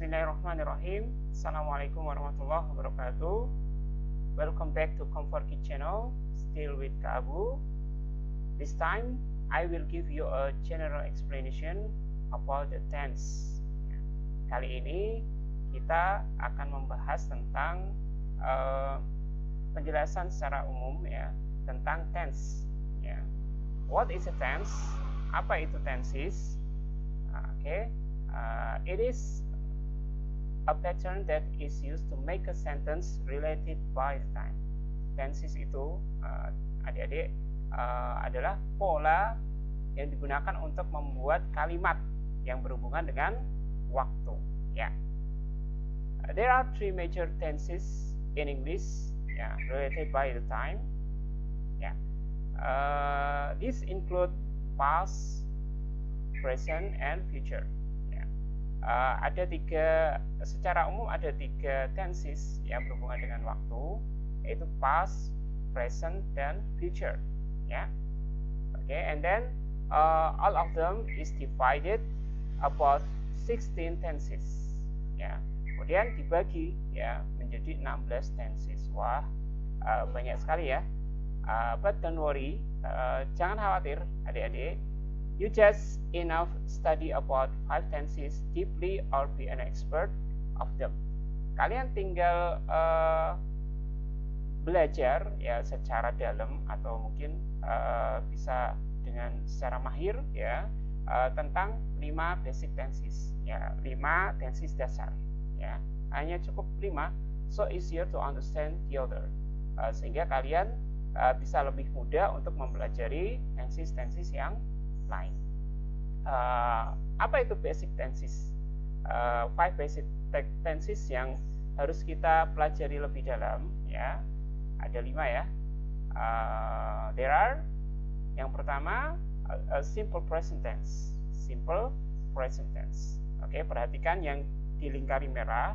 Bismillahirrahmanirrahim. Assalamualaikum warahmatullahi wabarakatuh. Welcome back to Comfort Kid Channel. Still with Kak Abu. This time I will give you a general explanation about the tense. Kali ini kita akan membahas tentang penjelasan secara umum ya tentang tense. Ya. What is a tense? Apa itu tenses? It is a pattern that is used to make a sentence related by time. Tenses itu adik-adik adalah pola yang digunakan untuk membuat kalimat yang berhubungan dengan waktu. Ya. There are three major tenses in English, related by the time. Ya. These include past, present, and future. Secara umum ada tiga tenses yang berhubungan dengan waktu, yaitu past, present, dan future. And then all of them is divided about 16 tenses. Kemudian dibagi menjadi 16 tenses. Wah, banyak sekali ya. But don't worry, jangan khawatir adik-adik. You just enough study about 5 tenses deeply or be an expert of them. Kalian tinggal belajar ya secara dalam atau mungkin bisa dengan secara mahir tentang 5 basic tenses 5 tenses dasar hanya cukup 5, so easier to understand the other, sehingga kalian bisa lebih mudah untuk mempelajari tenses-tenses yang lain. Apa itu basic tenses? 5 basic tenses yang harus kita pelajari lebih dalam ada 5 ya. There are, yang pertama a simple present tense. Simple present tense. Perhatikan yang dilingkari merah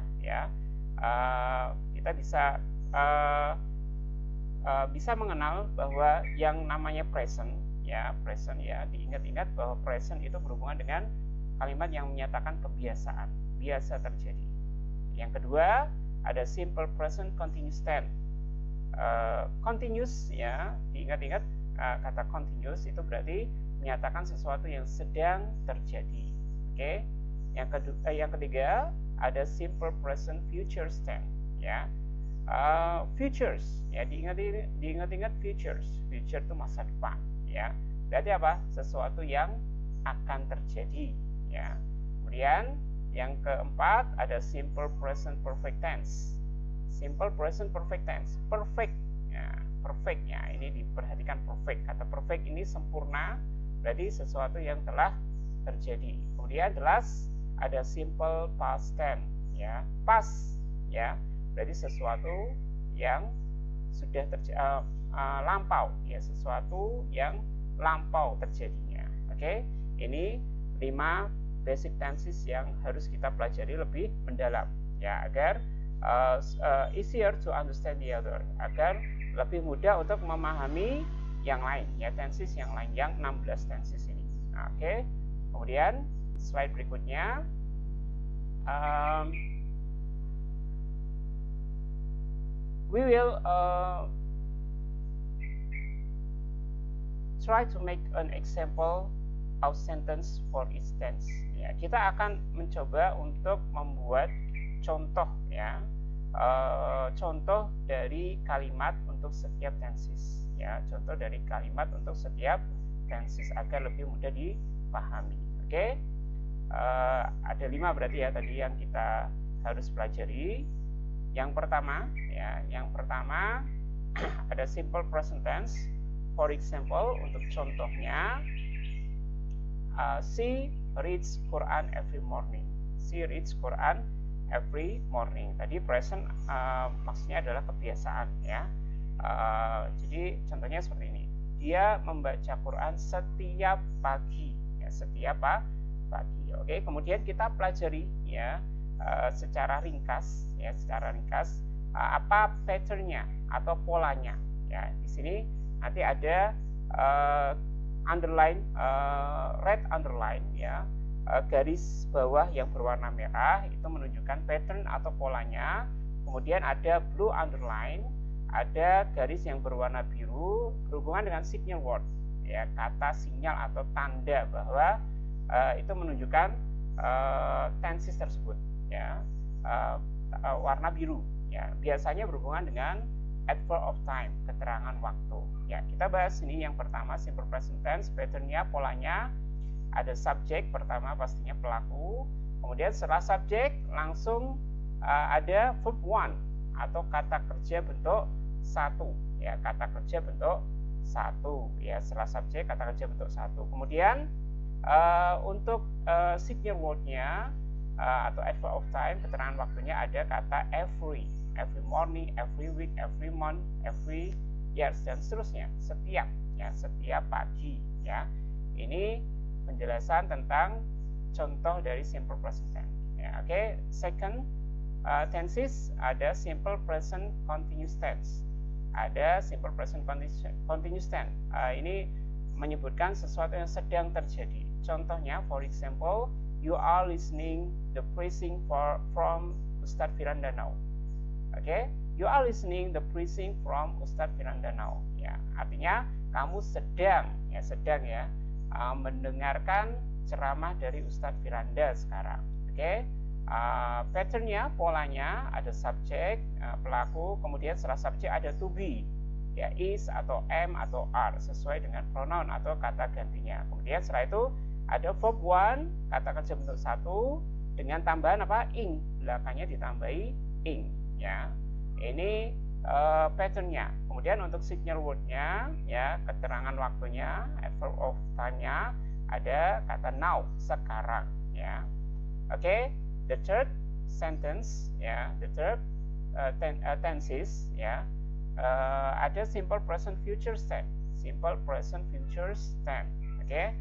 kita bisa mengenal bahwa yang namanya present diingat-ingat bahwa present itu berhubungan dengan kalimat yang menyatakan kebiasaan, biasa terjadi. Yang kedua ada simple present continuous tense. Continuous diingat-ingat, kata continuous itu berarti menyatakan sesuatu yang sedang terjadi. Yang ketiga ada simple present future tense futures diingat-ingat futures itu masa depan berarti apa? Sesuatu yang akan terjadi Kemudian yang keempat ada simple present perfect tense. Simple present perfect tense, perfect ini diperhatikan perfect. Kata perfect ini sempurna, berarti sesuatu yang telah terjadi. Kemudian jelas ada simple past tense past berarti sesuatu yang sudah lampau sesuatu yang lampau terjadinya. Ini 5 basic tenses yang harus kita pelajari lebih mendalam agar easier to understand the other, agar lebih mudah untuk memahami yang lain tenses yang lain, yang 16 tenses ini. Kemudian slide berikutnya we will try to make an example of sentence for each tense. Kita akan mencoba untuk membuat contoh contoh dari kalimat untuk setiap tenses contoh dari kalimat untuk setiap tenses agar lebih mudah dipahami. Ada 5 berarti tadi yang kita harus pelajari. Yang pertama ada simple present tense. For example, untuk contohnya, she reads Quran every morning. She reads Quran every morning. Tadi present maksudnya adalah kebiasaan jadi contohnya seperti ini. Dia membaca Quran setiap pagi setiap pagi. Kemudian kita pelajari secara ringkas apa patternnya atau polanya di sini. Nanti ada underline, red underline garis bawah yang berwarna merah itu menunjukkan pattern atau polanya. Kemudian ada blue underline, ada garis yang berwarna biru berhubungan dengan signal word, ya, kata sinyal atau tanda bahwa itu menunjukkan tenses tersebut, ya, warna biru, ya, biasanya berhubungan dengan adverb of time, keterangan waktu. Ya, kita bahas ini yang pertama simple present tense, patternnya, polanya. Ada subjek, pertama pastinya pelaku, kemudian setelah subjek langsung ada verb one atau kata kerja bentuk satu, ya, kata kerja bentuk satu, ya, setelah subjek kata kerja bentuk satu. Kemudian untuk signal wordnya atau adverb of time, keterangan waktunya, ada kata every morning, every week, every month, every years, dan seterusnya, setiap, ya, setiap pagi, ya. Ini penjelasan tentang contoh dari simple present tense, ya. Oke. Second tenses, ada simple present continuous tense, ada simple present continuous tense. Ini menyebutkan sesuatu yang sedang terjadi. Contohnya, for example, you are listening the preaching from Ustadz Firanda now. Oke, you are listening the preaching from Ustadz Firanda now. Ya, artinya kamu sedang mendengarkan ceramah dari Ustadz Firanda sekarang. Oke. Patternnya, polanya, ada subjek, pelaku, kemudian setelah subjek ada to be, ya, is atau am atau are sesuai dengan pronoun atau kata gantinya. Kemudian setelah itu ada verb one, kata kerja bentuk satu dengan tambahan apa? Ing, belakangnya ditambahi ing, ya. Ini patternnya. Kemudian untuk signal wordnya, ya, keterangan waktunya, adverb of time-nya, ada kata now, sekarang, ya. Oke. The third sentence, ya, the third tenses, ya, ada simple present future tense, simple present future tense. Oke.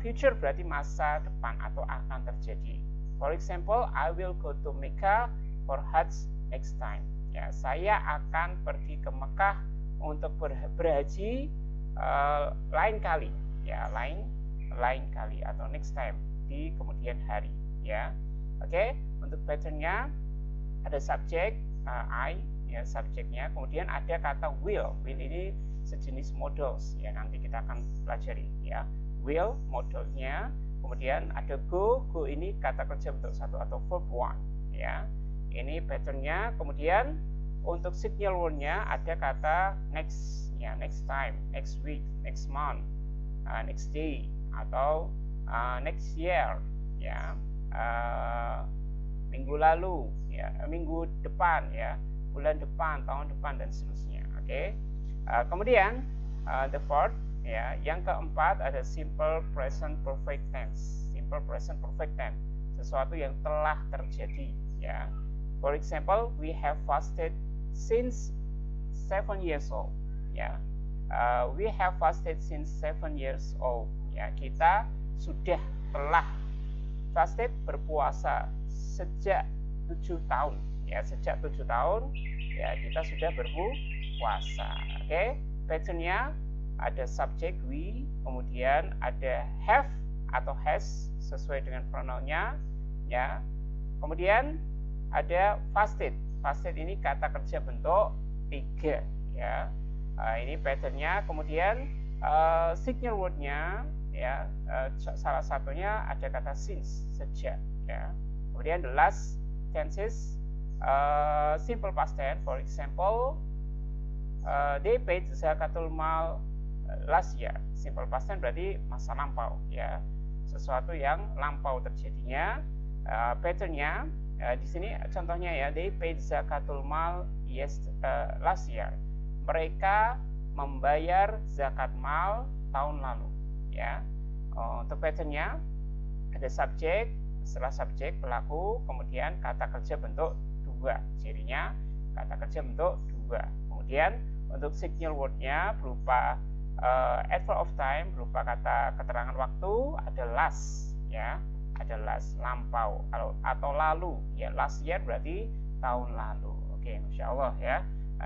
Future berarti masa depan atau akan terjadi. For example, I will go to Mecca for Hajj next time. Ya, saya akan pergi ke Mekah untuk berhaji lain kali, ya, lain kali atau next time, di kemudian hari, ya. Oke. Untuk patternnya ada subjek, I, ya, subjeknya, kemudian ada kata will ini sejenis modals, ya, nanti kita akan pelajari, ya, will modalnya. Kemudian ada go ini kata kerja bentuk satu atau verb one, ya. Ini patternnya. Kemudian untuk signal wordnya ada kata next, ya, next time, next week, next month, next day atau next year, ya, minggu lalu, ya, minggu depan, ya, bulan depan, tahun depan, dan seterusnya. Oke. Kemudian the fourth, ya, yang keempat ada simple present perfect tense, simple present perfect tense, sesuatu yang telah terjadi, ya. For example, we have fasted since 7 years old, ya. We have fasted since 7 years old, ya. Kita telah fasted, berpuasa sejak 7 tahun, ya, sejak 7 tahun, ya, kita sudah berpuasa. Oke. Patternnya ada subjek we, kemudian ada have atau has sesuai dengan pronounnya, ya. Kemudian ada fasted ini kata kerja bentuk 3, ya. Ini patternnya. Kemudian signal wordnya, ya, salah satunya ada kata since, sejak, ya. Kemudian the last tenses, simple past tense. For example, they paid zakatul mal last year. Simple past tense berarti masa lampau, ya, sesuatu yang lampau terjadinya. Patternnya di sini contohnya, ya, they paid zakatul mal last year. Mereka membayar zakat mal tahun lalu, ya. Untuk patternnya ada subjek, setelah subjek pelaku, kemudian kata kerja bentuk 2, cirinya kata kerja bentuk 2. Kemudian untuk signal wordnya berupa adverb of time, berupa kata keterangan waktu, ada last, ya, ada last, lampau atau lalu, ya, last year berarti tahun lalu. Oke, Masya Allah, ya.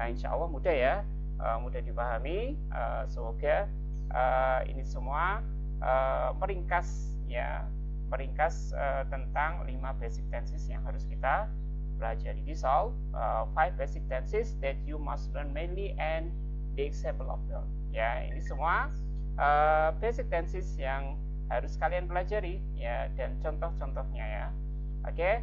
Insya Allah mudah, ya, mudah dipahami. Semoga ini semua meringkas, ya, meringkas tentang 5 basic tenses yang harus kita pelajari. These all 5 basic tenses that you must learn mainly and the example of them. Ya, ini semua basic tenses yang harus kalian pelajari ya, dan contoh-contohnya ya. Oke.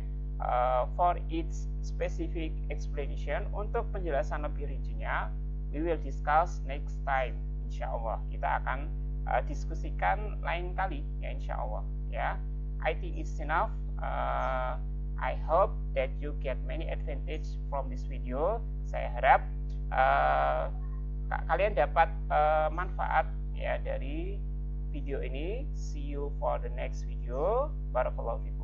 For its specific explanation, untuk penjelasan lebih rincinya, we will discuss next time. Insyaallah kita akan diskusikan lain kali ya, insyaallah ya. I think it's enough. I hope that you get many advantage from this video. Saya harap kalian dapat manfaat ya dari video ini. See you for the next video. Barakallahu fikum.